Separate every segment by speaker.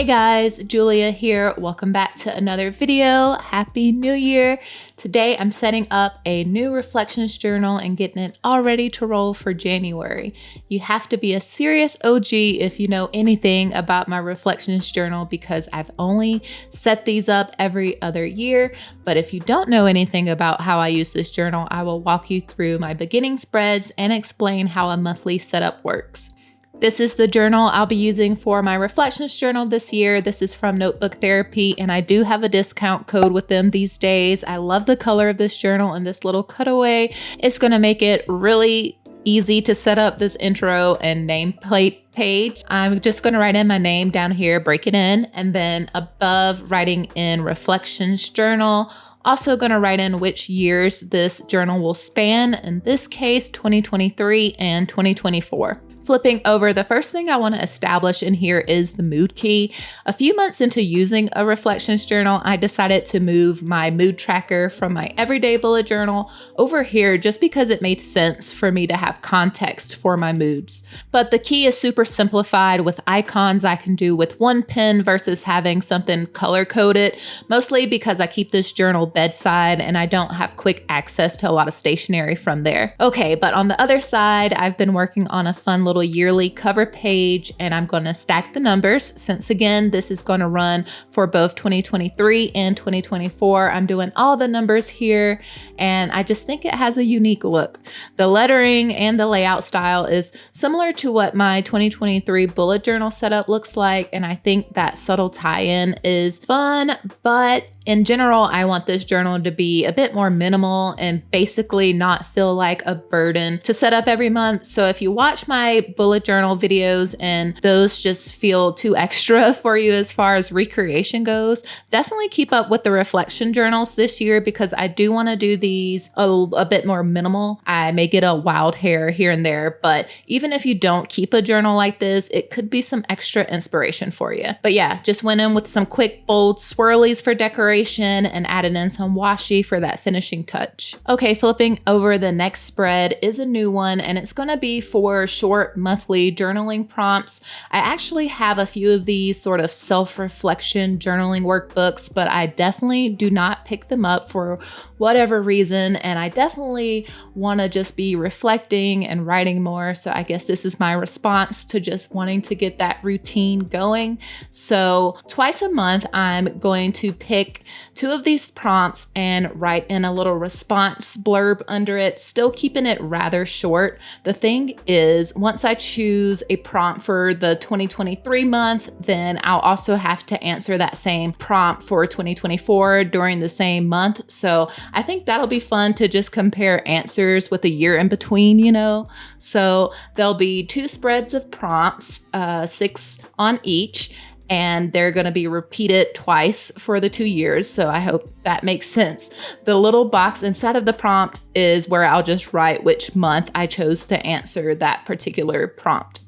Speaker 1: guys, Julia here. Welcome back to another video. Happy New Year. Today I'm setting up a new reflections journal and getting it all ready to roll for January. You have to be a serious OG if you know anything about my reflections journal because I've only set these up every other year. But if you don't know anything about how I use this journal, I will walk you through my beginning spreads and explain how a monthly setup works. This is the journal I'll be using for my reflections journal this year. This is from Notebook Therapy, and I do have a discount code with them these days. I love the color of this journal and this little cutaway. It's going to make it really easy to set up this intro and nameplate page. I'm just going to write in my name down here, break it in, and then above writing in reflections journal. Also going to write in which years this journal will span. In this case, 2023 and 2024. Flipping over, the first thing I want to establish in here is the mood key. A few months into using a reflections journal, I decided to move my mood tracker from my everyday bullet journal over here just because it made sense for me to have context for my moods. But the key is super simplified with icons I can do with one pen versus having something color coded, mostly because I keep this journal bedside and I don't have quick access to a lot of stationery from there. Okay, but on the other side, I've been working on a fun little yearly cover page, and I'm going to stack the numbers since again this is going to run for both 2023 and 2024. I'm doing all the numbers here and I just think it has a unique look. The lettering and the layout style is similar to what my 2023 bullet journal setup looks like, and I think that subtle tie-in is fun, but in general, I want this journal to be a bit more minimal and basically not feel like a burden to set up every month. So if you watch my bullet journal videos and those just feel too extra for you as far as recreation goes, definitely keep up with the reflection journals this year because I do want to do these a bit more minimal. I may get a wild hair here and there, but even if you don't keep a journal like this, it could be some extra inspiration for you. But yeah, just went in with some quick, bold swirlies for decoration and added in some washi for that finishing touch. Okay, flipping over, the next spread is a new one and it's going to be for short monthly journaling prompts. I actually have a few of these sort of self-reflection journaling workbooks, but I definitely do not pick them up for whatever reason, and I definitely want to just be reflecting and writing more. So I guess this is my response to just wanting to get that routine going. So twice a month, I'm going to pick two of these prompts and write in a little response blurb under it, still keeping it rather short. The thing is, once I choose a prompt for the 2023 month, then I'll also have to answer that same prompt for 2024 during the same month. So I think that'll be fun to just compare answers with a year in between, you know? So there'll be two spreads of prompts, 6 on each, and they're going to be repeated twice for the 2 years. So I hope that makes sense. The little box inside of the prompt is where I'll just write which month I chose to answer that particular prompt.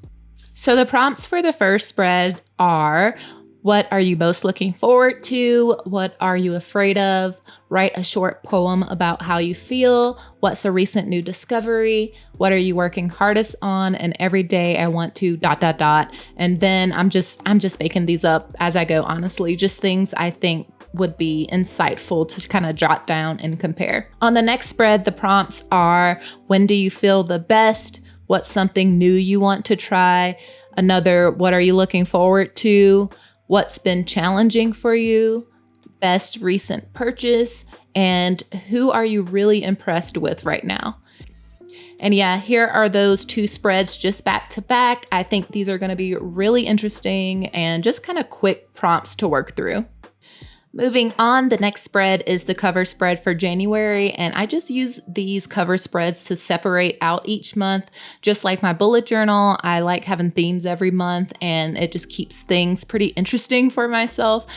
Speaker 1: So the prompts for the first spread are: what are you most looking forward to? What are you afraid of? Write a short poem about how you feel. What's a recent new discovery? What are you working hardest on? And every day I want to ... And then I'm just making these up as I go, honestly, just things I think would be insightful to kind of jot down and compare. On the next spread, the prompts are: when do you feel the best? What's something new you want to try? Another, what are you looking forward to? What's been challenging for you? Best recent purchase? And who are you really impressed with right now? And yeah, here are those two spreads just back to back. I think these are going to be really interesting and just kind of quick prompts to work through. Moving on, the next spread is the cover spread for January, and I just use these cover spreads to separate out each month. Just like my bullet journal, I like having themes every month, and it just keeps things pretty interesting for myself.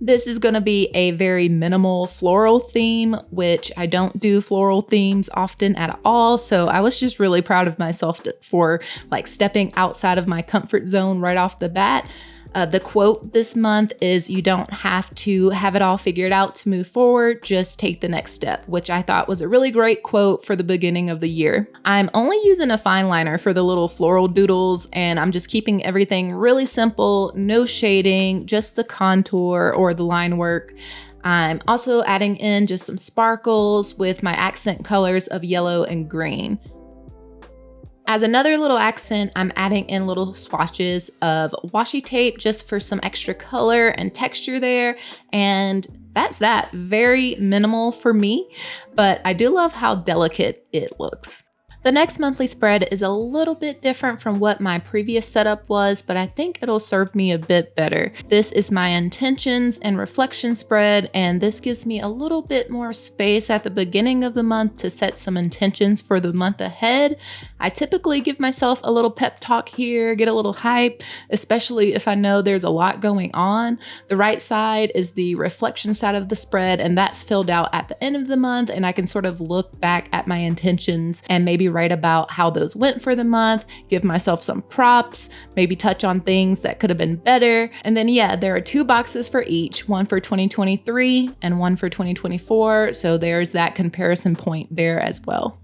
Speaker 1: This is going to be a very minimal floral theme, which I don't do floral themes often at all. So I was just really proud of myself for like stepping outside of my comfort zone right off the bat. The quote this month is, "You don't have to have it all figured out to move forward, just take the next step," which I thought was a really great quote for the beginning of the year. I'm only using a fine liner for the little floral doodles, and I'm just keeping everything really simple, no shading, just the contour or the line work. I'm also adding in just some sparkles with my accent colors of yellow and green. As another little accent, I'm adding in little swatches of washi tape just for some extra color and texture there. And that's that. Very minimal for me, but I do love how delicate it looks. The next monthly spread is a little bit different from what my previous setup was, but I think it'll serve me a bit better. This is my intentions and reflection spread, and this gives me a little bit more space at the beginning of the month to set some intentions for the month ahead. I typically give myself a little pep talk here, get a little hype, especially if I know there's a lot going on. The right side is the reflection side of the spread, and that's filled out at the end of the month, and I can sort of look back at my intentions and maybe write about how those went for the month, give myself some props, maybe touch on things that could have been better. And then yeah, there are 2 boxes for each, one for 2023 and one for 2024. So there's that comparison point there as well.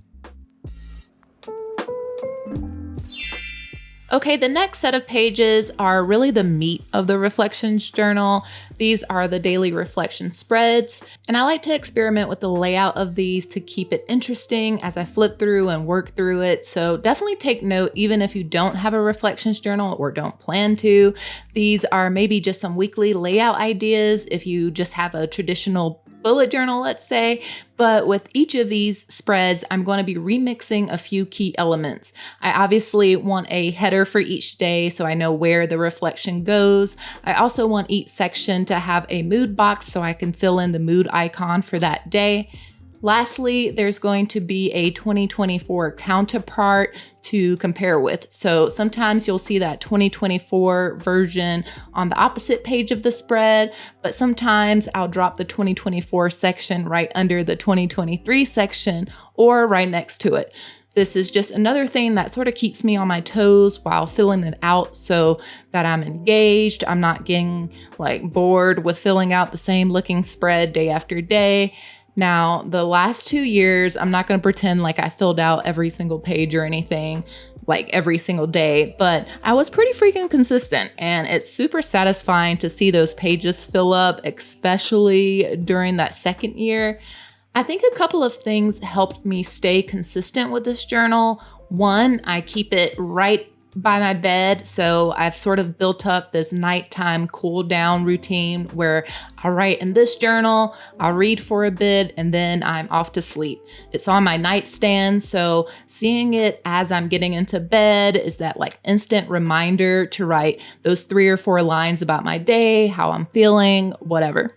Speaker 1: Okay, the next set of pages are really the meat of the reflections journal. These are the daily reflection spreads, and I like to experiment with the layout of these to keep it interesting as I flip through and work through it. So definitely take note, even if you don't have a reflections journal or don't plan to. These are maybe just some weekly layout ideas if you just have a traditional bullet journal, let's say. But with each of these spreads, I'm going to be remixing a few key elements. I obviously want a header for each day so I know where the reflection goes. I also want each section to have a mood box so I can fill in the mood icon for that day. Lastly, there's going to be a 2024 counterpart to compare with. So sometimes you'll see that 2024 version on the opposite page of the spread, but sometimes I'll drop the 2024 section right under the 2023 section or right next to it. This is just another thing that sort of keeps me on my toes while filling it out so that I'm engaged. I'm not getting like bored with filling out the same looking spread day after day. Now, the last 2 years, I'm not going to pretend like I filled out every single page or anything like every single day, but I was pretty freaking consistent, and it's super satisfying to see those pages fill up, especially during that second year. I think a couple of things helped me stay consistent with this journal. One, I keep it right by my bed. So I've sort of built up this nighttime cool down routine where I'll write in this journal, I'll read for a bit, and then I'm off to sleep. It's on my nightstand. So seeing it as I'm getting into bed is that like instant reminder to write those 3 or 4 lines about my day, how I'm feeling, whatever.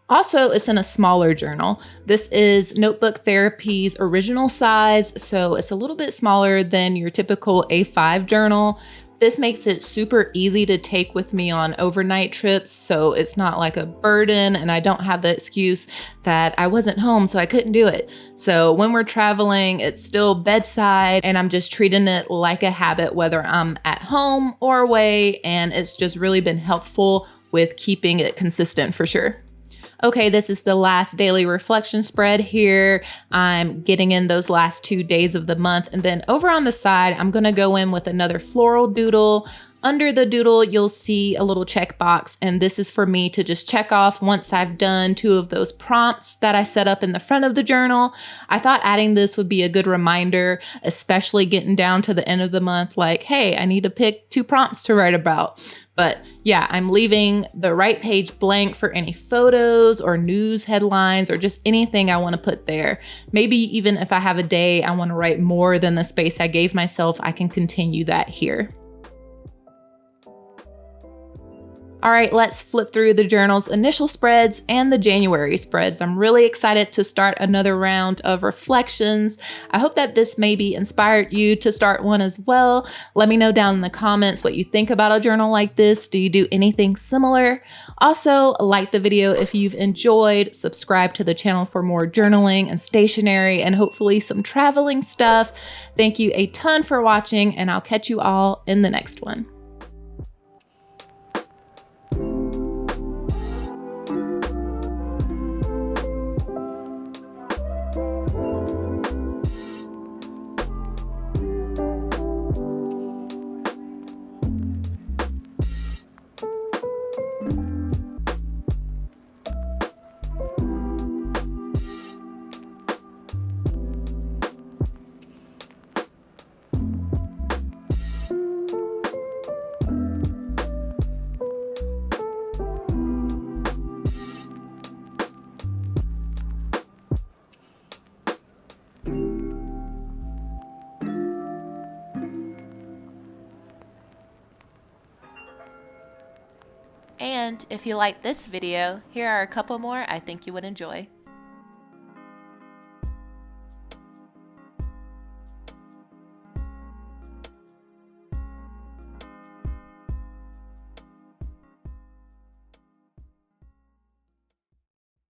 Speaker 1: Also, it's in a smaller journal. This is Notebook Therapy's original size, so it's a little bit smaller than your typical A5 journal. This makes it super easy to take with me on overnight trips, so it's not like a burden, and I don't have the excuse that I wasn't home, so I couldn't do it. So when we're traveling, it's still bedside, and I'm just treating it like a habit, whether I'm at home or away, and it's just really been helpful with keeping it consistent for sure. Okay, this is the last daily reflection spread here. I'm getting in those last 2 days of the month. And then over on the side, I'm going to go in with another floral doodle. Under the doodle, you'll see a little checkbox, and this is for me to just check off once I've done 2 of those prompts that I set up in the front of the journal. I thought adding this would be a good reminder, especially getting down to the end of the month, like, hey, I need to pick 2 prompts to write about. But yeah, I'm leaving the right page blank for any photos or news headlines or just anything I want to put there. Maybe even if I have a day I want to write more than the space I gave myself, I can continue that here. All right, let's flip through the journal's initial spreads and the January spreads. I'm really excited to start another round of reflections. I hope that this maybe inspired you to start one as well. Let me know down in the comments what you think about a journal like this. Do you do anything similar? Also, like the video if you've enjoyed, subscribe to the channel for more journaling and stationery and hopefully some traveling stuff. Thank you a ton for watching, and I'll catch you all in the next one. if you liked this video, here are a couple more I think you would enjoy.